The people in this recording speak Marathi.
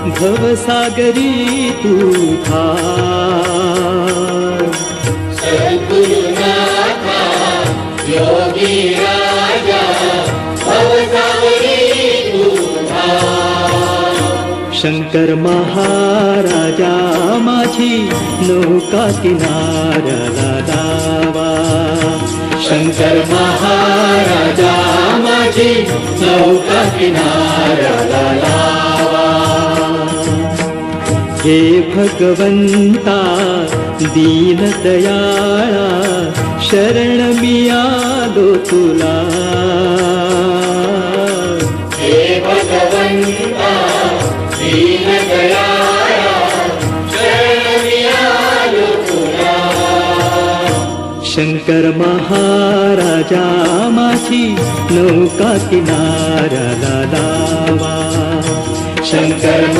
भवसागरी तू थार. सद्गुरुनाथा योगी राजा भवसागरी तू धार. शंकर महाराजा माझी नौका किनाऱ्याला लावा. शंकर महाराजा माझी नौका किनाऱ्याला लावा. हे भगवंता दीनदयाळा शरण मी आलो तुला. हे भगवंता दीनदयाळा शरण मी आलो तुला. शंकर महाराजा माझी नौका किनाऱ्याला लावा. शंकर